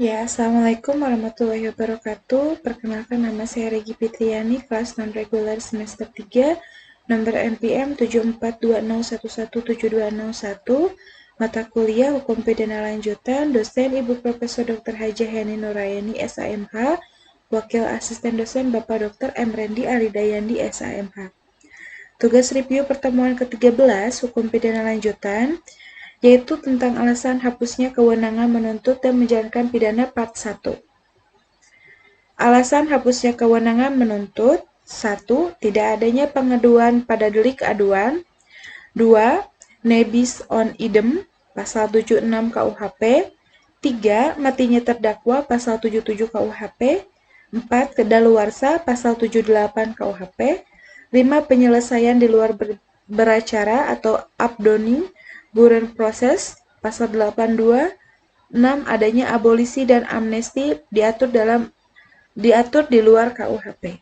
Ya, Assalamualaikum warahmatullahi wabarakatuh. Perkenalkan, nama saya Regi Fitriani, kelas non-regular semester 3, nomor NPM 7420117201, mata kuliah Hukum Pidana Lanjutan, dosen Ibu Profesor Dr. Hajah Yani Nurayani, SAMH, wakil asisten dosen Bapak Dr. M. Rendi Alidayandi, SAMH. Tugas review pertemuan ke-13 Hukum Pidana Lanjutan, yaitu tentang alasan hapusnya kewenangan menuntut dan menjalankan pidana part 1. Alasan hapusnya kewenangan menuntut: 1. Tidak adanya pengaduan pada delik aduan. 2. Nebis on idem, pasal 76 KUHP. 3. Matinya terdakwa, pasal 77 KUHP. 4. Kedaluarsa, pasal 78 KUHP. 5. Penyelesaian di luar beracara atau abdoning, buron proses, pasal 82. 6. Adanya abolisi dan amnesti diatur di luar KUHP.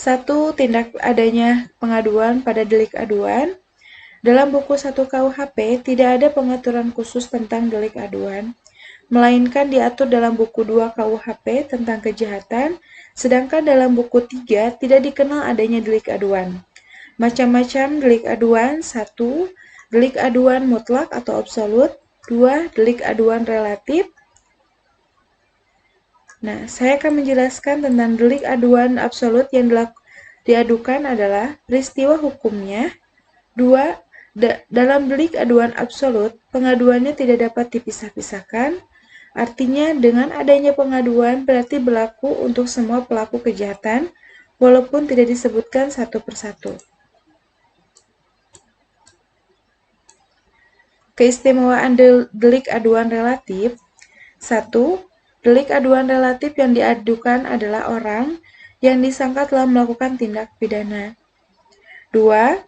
1. Tindak adanya pengaduan pada delik aduan. Dalam buku 1 KUHP tidak ada pengaturan khusus tentang delik aduan, melainkan diatur dalam buku 2 KUHP tentang kejahatan, sedangkan dalam buku 3 tidak dikenal adanya delik aduan. Macam-macam delik aduan: 1. Delik aduan mutlak atau absolut. 2. Delik aduan relatif. Nah, saya akan menjelaskan tentang delik aduan absolut. Yang diadukan adalah peristiwa hukumnya. 2. Dalam delik aduan absolut, pengaduannya tidak dapat dipisah-pisahkan. Artinya, dengan adanya pengaduan berarti berlaku untuk semua pelaku kejahatan, walaupun tidak disebutkan satu persatu. Keistimewaan delik aduan relatif. 1. Delik aduan relatif yang diadukan adalah orang yang disangka telah melakukan tindak pidana. 2.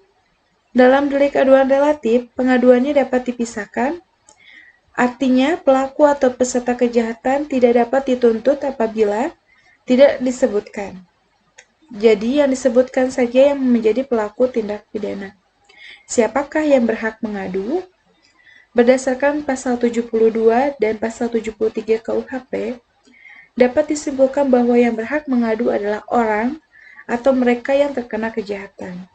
Dalam delik aduan relatif, pengaduannya dapat dipisahkan. Artinya, pelaku atau peserta kejahatan tidak dapat dituntut apabila tidak disebutkan. Jadi, yang disebutkan saja yang menjadi pelaku tindak pidana. Siapakah yang berhak mengadu? Berdasarkan pasal 72 dan pasal 73 KUHP, dapat disimpulkan bahwa yang berhak mengadu adalah orang atau mereka yang terkena kejahatan.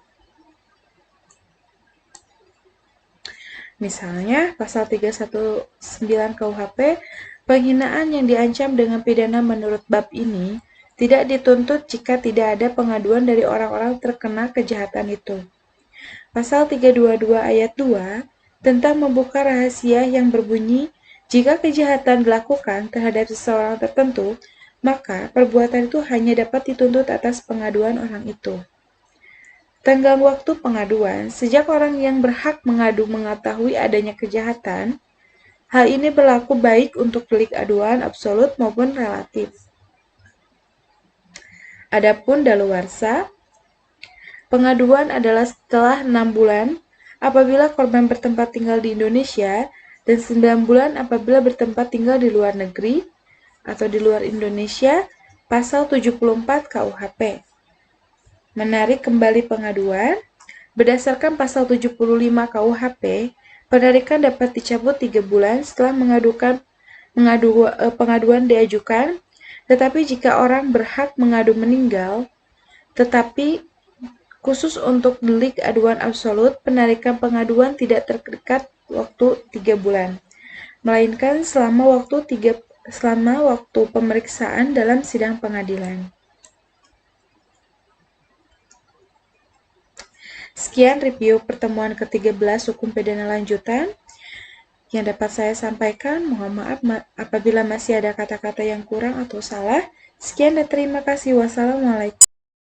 Misalnya, pasal 319 KUHP, penghinaan yang diancam dengan pidana menurut bab ini tidak dituntut jika tidak ada pengaduan dari orang-orang terkena kejahatan itu. Pasal 322 ayat 2 tentang membuka rahasia yang berbunyi, jika kejahatan dilakukan terhadap seseorang tertentu, maka perbuatan itu hanya dapat dituntut atas pengaduan orang itu. Tenggang waktu pengaduan: sejak orang yang berhak mengadu mengetahui adanya kejahatan. Hal ini berlaku baik untuk delik aduan absolut maupun relatif. Adapun daluarsa, pengaduan adalah setelah 6 bulan apabila korban bertempat tinggal di Indonesia dan 9 bulan apabila bertempat tinggal di luar negeri atau di luar Indonesia, pasal 74 KUHP. Menarik kembali pengaduan. Berdasarkan pasal 75 KUHP, penarikan dapat dicabut 3 bulan setelah pengaduan diajukan, tetapi jika orang berhak mengadu meninggal, tetapi khusus untuk delik aduan absolut, penarikan pengaduan tidak terikat waktu 3 bulan, melainkan selama waktu pemeriksaan dalam sidang pengadilan. Sekian review pertemuan ke-13 Hukum Pidana Lanjutan yang dapat saya sampaikan. Mohon maaf apabila masih ada kata-kata yang kurang atau salah. Sekian dan terima kasih. Wassalamualaikum.